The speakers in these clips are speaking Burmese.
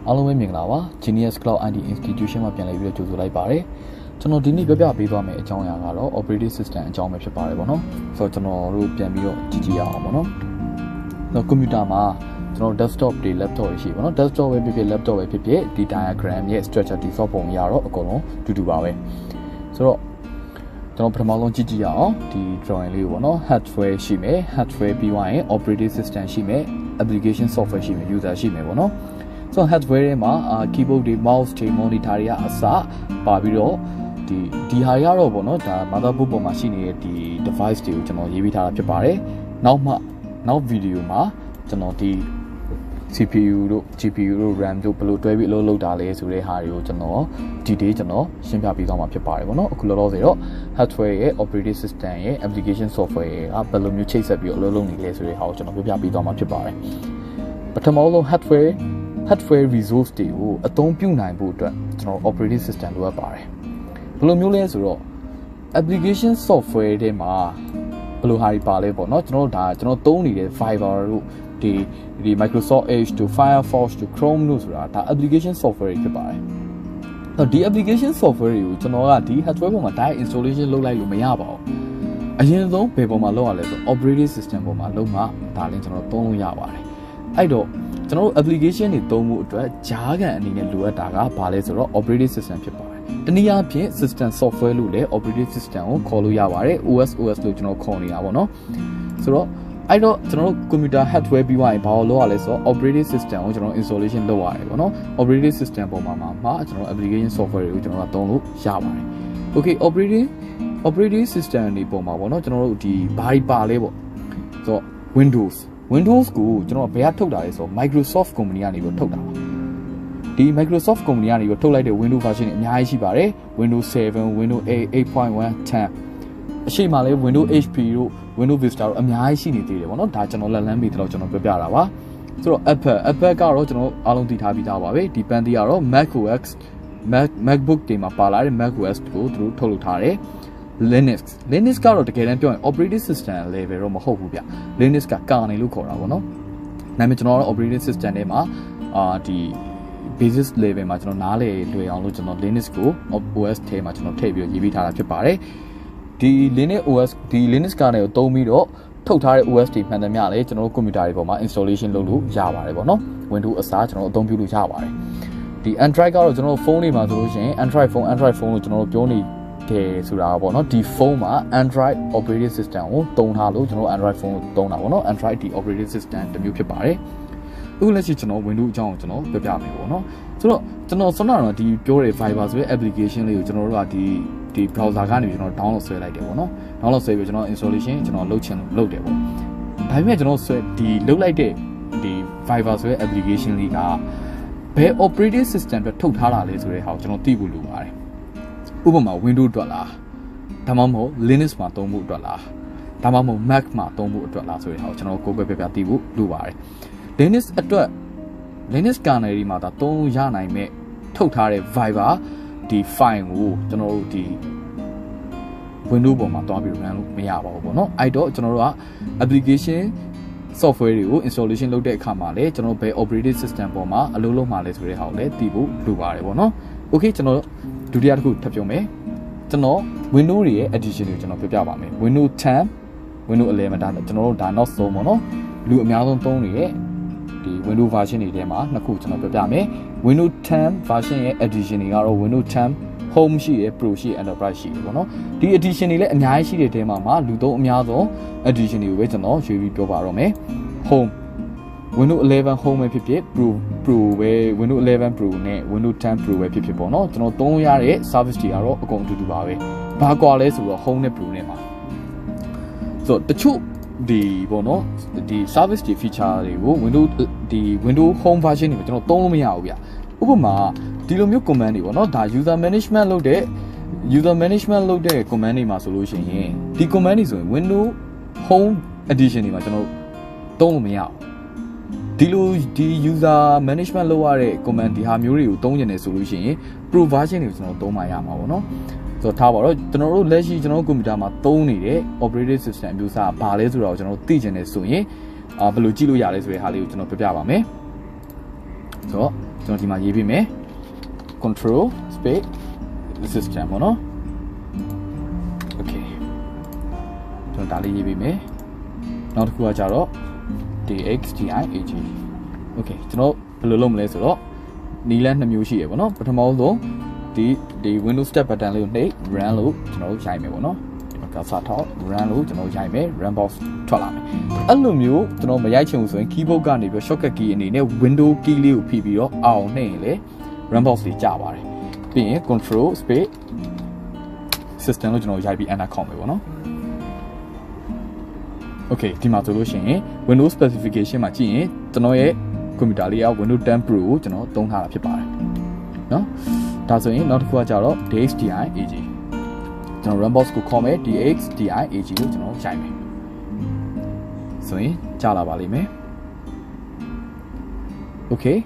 အားလုံးပဲမင်္ဂလာပါ Genius Cloud IT Institution မှာပြန်လည်ပြီးတော့ကြိုဆိုလိုက်ပါတယ်ကျွန်တော်ဒီနေ့ပြပြပေးသွားမယ့်အကြောင်းအရာကတော့ operating system အကြောင်းပဲဖြစ်ပါတယ်ပေါ့နော်ဆိုတော့ကျွန်တော်တို့ပြန်ပြီးတော့ကြည့်ရအောင်ပေါ့နော်တော့ကွန်ပျူတာမှာကျွန်တော် desktop တွေ laptop တွေရှိပါတော့ desktop ပဲဖြစ်ဖြစ် laptop ပဲဖြစ်ဖြစ်ဒီ diagram ရဲ့ structure တိဆောက်ပုံရတော့အကုန်လုံးတူပါပဲဆိုတော့ကျွန်တော်ပထမဆုံးကြည့်ရအောင်ဒီ drawing လေးကိုပေါ့နော် hardware ရှိမယ် hardware ပြီးသွားရင် operating system ရှိမယ် application software ရှိမယ် user ရှိမယ်ပေါ့နော်ဆိုတော့ hardware ထဲမှာ keyboard တွေ mouse တွေ monitor တွေကအစပါပြီးတော့ဒီဟာရတော့ပေါ့နော်ဒါ motherboard ပေါ်မှာရှိနေတဲ့ဒီ device တွေကိုကျွန်တော်ရေးပေးထားတာဖြစ်ပါတယ်နောက် video မှာကျွန်တော်ဒီ CPU တို့ GPU တို့ RAM တို့ဘယ်လိုတွဲပြီးအလုပ်လုပ်တာလဲဆိုတဲ့ဟာတွေကိုကျွန်တော်ရှင်းပြပေးသွားမှာဖြစ်ပါတယ်ပေါ့နော်အခုလောလောဆယ်တော့ hardware ရဲ့ operating system ရဲ့ application software ရဲ့ဘယ်လိုမျိုးချိတ်ဆက်ပြီးအလုပ်လုပ်နေလဲဆိုတဲ့ဟာကိုကျွန်တော်ပြပေးသွားမှာဖြစ်ပါတယ်ပထမဆုံး hardware resource တွေကိုအသုံးပြုနိုင်ဖို့အတွက်ကျွန်တော် operating system လိုအပ်ပါတယ်ဘယ်လိုမျိုးလဲဆိုတော့ application software တွေမှာဘယ်လိုဟာတွေပါလဲပေါ့နော်ကျွန်တော်သုံးနေတဲ့ Fiverr တို့ဒီ Microsoft Edge တို့ Firefox တို့ Chrome တို့ဆိုတာဒါ application software တွေဖြစ်ပါတယ်တော့ဒီ application software တွေကိုကျွန်တော်ကဒီ hardware ပေါ်မှာ direct installation လုပ်လိုက်လို့မရပါဘူးအရင်ဆုံးဘယ်ပေါ်မှာလုပ်ရလဲဆို operating system ပေါ်မှာလုပ်မှဒါလည်းကျွန်တော်သုံးလို့ရပါတယ်အဲ့တော့ကျွန်တော်တို့ application တွေသုံးဖို့အတွက်ကြားခံအနေနဲ့လိုအပ်တာကဘာလဲဆိုတော့ operating system ဖြစ်ပါတယ်တနည်းအားဖြင့် system software လို့လည်း operating system ကိုခေါ်လို့ရပါတယ် OS လို့ကျွန်တော်ခေါ်နေတာပေါ့နော်ဆိုတော့အဲ့တော့ကျွန်တော်တို့ computer hardware ပြီးသွားရင်ဘာလို့လုပ်ရလဲဆိုတော့ operating system ကိုကျွန်တော် installation လုပ်ရတယ်ပေါ့နော် operating system ပေါ်မှာကျွန်တော် application software တွေကိုကျွန်တော်သုံးလို့ရပါတယ် okay operating system တွေပေါ်မှာပေါ့နော်ကျွန်တော်တို့ဒီဘာတွေပါလဲပေါ့ဆိုတော့ Windows ကိုကျွန်တော်ဘယ်ကထုတ်တာလဲဆိုတော့ Microsoft company ကနေပြီးထုတ်တာပါဒီ Microsoft company ကနေပြီးထုတ်လိုက်တဲ့ Windows version တွေအများကြီးရှိပါတယ် Windows 7 Windows 8 8.1 10အရှိမလဲ Windows HP တို့ Windows Vista တို့အများကြီးရှိနေသေးတယ်ပေါ့နော်ဒါကျွန်တော်လက်လန်းပြီးတော့ကျွန်တော်ပြောပြတာပါဆိုတော့ Apple ကတော့ကျွန်တော်အားလုံးသိထားပြီးသားပါပဲဒီပန်းတီကတော့ MacBook တွေမှာပါလာတဲ့ macOS ကိုသူတို့ထုတ်လုပ်ထားတယ် Linux ကတော့တကယ်တမ်းပြောရင် operating system level တော့မဟုတ်ဘူးဗျ Linux က kernel လို့ခေါ်တာပေါ့နော်ဒါပေမဲ့ကျွန်တော်ကတော့ operating system ထဲမှာဒီ basis level မှာကျွန်တော်နားလည်လွယ်အောင်လို့ကျွန်တော် Linux ကို OS ထဲမှာကျွန်တော်ထည့်ပြီးရေးပေးထားတာဖြစ်ပါတယ်ဒီ Linux kernel ကိုသုံးပြီးတော့ထုတ်ထားတဲ့ OS တွေမှန်သမျှလည်းကျွန်တော်တို့ computer တွေပေါ်မှာ installation လုပ်လို့ရပါတယ်ပေါ့နော် Windows အစားကျွန်တော်တို့အသုံးပြုလို့ရပါတယ်ဒီ Android ကတော့ကျွန်တော်တို့ဖုန်းတွေမှာဆိုလို့ရှိရင် Android phone လို့ကျွန်တော်တို့ပြောနေတယ်ဆိုတာပေါ့နော်ဒီဖုန်းမှာ Android operating system ကိုသုံးထားလို့ကျွန်တော် Android phone ကိုသုံးတာပေါ့နော် Android ဒီ operating system တစ်မျိုးဖြစ်ပါတယ်အခုလက်ရှိကျွန်တော် Windows အကြောင်းကိုကျွန်တော်ပြပြမယ်ပေါ့နော်ဆိုတော့ကျွန်တော်ဆွမ်းတော့ဒီပြောတဲ့ Fiverr ဆိုတဲ့ application လေးကိုကျွန်တော်တို့ကဒီ browser ကနေကျွန်တော် download ဆွဲလိုက်တယ်ပေါ့နော် download ဆွဲပြီးကျွန်တော် installation ကျွန်တော်လုပ်ချင်လို့လုပ်တယ်ပေါ့ဒါပေမဲ့ကျွန်တော်ဒီလုပ်လိုက်တဲ့ဒီ Fiverr ဆိုတဲ့ application လေးကဘယ် operating system အတွက်ထုတ်ထားတာလဲဆိုတဲ့ဟာကိုကျွန်တော်သိဖို့လိုပါတယ်ဥပမာ Windows အတွက်လားဒါမှမဟုတ် Linux မှာသုံးဖို့အတွက်လားဒါမှမဟုတ် Mac မှာသုံးဖို့အတွက်လားဆိုတဲ့ဟာကိုကျွန်တော်ကိုယ်ပဲပြသိဖို့လိုပါတယ် Linux အတွက် Linux kernel တွေမှာဒါသုံးရနိုင်မဲ့ထုတ်ထားတဲ့ Fiverr ဒီ file ကိုကျွန်တော်တို့ဒီ Windows ပေါ်မှာတွားပြီး run လို့မရပါဘူးပေါ့နော်အဲ့တော့ကျွန်တော်တို့က application software တွေကို installation လုပ်တဲ့အခါမှာလည်းကျွန်တော်တို့ဘယ် operating system ပေါ်မှာအလုပ်လုပ်မှာလဲဆိုတဲ့ဟာကိုလည်းသိဖို့လိုပါတယ်ပေါ့နော် okay ကျွန်တော်ဒုတိယတစ်ခုထပ်ပြောမယ်ကျွန်တော် Windows တွေရဲ့ edition ကိုကျွန်တော်ပြပြပါမယ် Windows 10 Windows 11ဒါကျွန်တော်တို့ဒါ not so ပေါ့နော်လူအများဆုံးသုံးနေတဲ့ဒီ Windows version တွေထဲမှာနှစ်ခုကျွန်တော်ပြပြမယ် Windows 10 version ရဲ့ edition တွေကတော့ Windows 10 Home ရှိရယ် Pro ရှိရယ် Enterprise ရှိရယ်ပေါ့နော်ဒီ edition တွေလည်းအများကြီးရှိတဲ့ထဲမှာလူသုံးအများဆုံး edition တွေကိုပဲကျွန်တော်ရွေးပြီးပြောပါတော့မယ် Home Windows 11 Home ပဲဖြစ်ဖြစ် Pro ပဲ Windows 11 Pro နဲ့ Windows 10 Pro ပဲဖြစ်ဖြစ်ပေါ့နော်ကျွန်တော်သုံးရတဲ့ service တွေကတော့အကုန်အတူတူပါပဲဘာကွာလဲဆိုတော့ Home နဲ့ Pro နဲ့မှာဆိုတော့တချို့ဒီပေါ့နော်ဒီ service တွေ feature တွေကို Windows Home version တွေမှာကျွန်တော်သုံးလို့မရဘူးဗျဥပမာဒီလိုမျိုး command တွေပေါ့နော်ဒါ user management လုပ်တဲ့ command တွေမှာဆိုလို့ရှိရင်ဒီ command တွေဆိုရင် Windows Home edition တွေမှာကျွန်တော်သုံးလို့မရဘူးဒီ user management လုပ်ရတဲ့ command ဒီဟာမျိုးတွေကိုသုံးကျင်တယ်ဆိုလို့ရှိရင် Pro version တွေကိုကျွန်တော်သုံးမှရမှာပေါ့နော်ဆိုတော့ထားပါတော့ကျွန်တော်တို့လက်ရှိကျွန်တော်တို့ computer မှာသုံးနေတဲ့ operating system အမျိုးအစားဘာလဲဆိုတော့ကျွန်တော်သိကျင်နေဆိုရင်ဘယ်လိုကြည့်လို့ရလဲဆိုတဲ့ဟာလေးကိုကျွန်တော်ပြပြပါမယ် ဆိုတော့ကျွန်တော်ဒီမှာရေးပေးမယ် control space system ပေါ့နော် okay ကျွန်တော်ဒါလေးရေးပေးမယ်နောက်တစ်ခုကကြတော့ dxdiag okay ကျွန်တော်ဘယ်လိုလုပ်မလဲဆိုတော့နီလန်း2မျိုးရှိရပေါ့နော်ပထမဆုံးဒီ Windows Start button လေးကိုနှိပ် run လို့ကျွန်တော်ရိုက်မယ်ပေါ့နော်ဒီမှာ cursor ထောက် run လို့ကျွန်တော်ရိုက်မယ် run box ထွက်လာမယ်အဲ့လိုမျိုးကျွန်တော်မရိုက်ချင်ဘူးဆိုရင် keyboard ကနေပြီး shortcut key အနေနဲ့ window key လေးကိုဖိပြီးတော့အောင်နှိပ်ရင်လေ run box လေးကြာပါတယ်ပြီးရင် control space system လို့ကျွန်တော်ရိုက်ပြီး enter ခေါက်မယ်ပေါ့နော် okay ဒီမှာဆိုလို့ရှိရင် Windows specification မှာကြည့်ရင်ကျွန်တော်ရဲ့ computer လေးက Windows 10 Pro ကိုကျွန်တော်သုံးထားတာဖြစ်ပါတယ်เนาะဒါဆိုရင်နောက်တစ်ခုကကြတော့ dxdiag ကျွန်တော် run box ကိုခေါ်မယ် dxdiag လို့ကျွန်တော်ရိုက်မယ်ဆိုရင်ကြာလာပါလိမ့်မယ် okay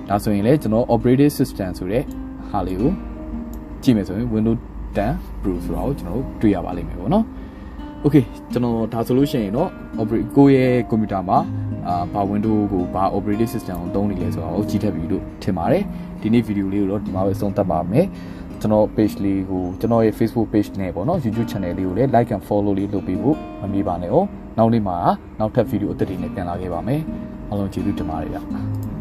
ဒါဆိုရင်လည်းကျွန်တော် operating system ဆိုတဲ့ဟာလေးကိုကြည့်မယ်ဆိုရင် Windows 10 Pro ဆိုတာကိုကျွန်တော်တို့တွေ့ရပါလိမ့်မယ်ပေါ့နော် okay ကျွန်တော်ဒါဆိုလို့ရှိရင်တော့ ကိုယ့်ရဲ့ computer မှာဘာ window ကိုဘာ operating system ကိုသုံးနေလဲဆိုတာကိုကြည့်ထပ်ပြီးလို့ထင်ပါတယ်ဒီနေ့ video လေးကိုတော့ဒီမှာပဲအဆုံးသတ်ပါမယ်ကျွန်တော် page လေးကိုကျွန်တော်ရဲ့ Facebook page နဲ့ပေါ့နော် YouTube channel လေးကိုလည်း like and follow လေးလုပ်ပေးဖို့မမေ့ပါနဲ့哦နောက်နေ့မှာနောက်ထပ် video အသစ်တွေနဲ့ပြန်လာခဲ့ပါမယ်အားလုံးကျေးဇူးတင်ပါတယ်ဗျ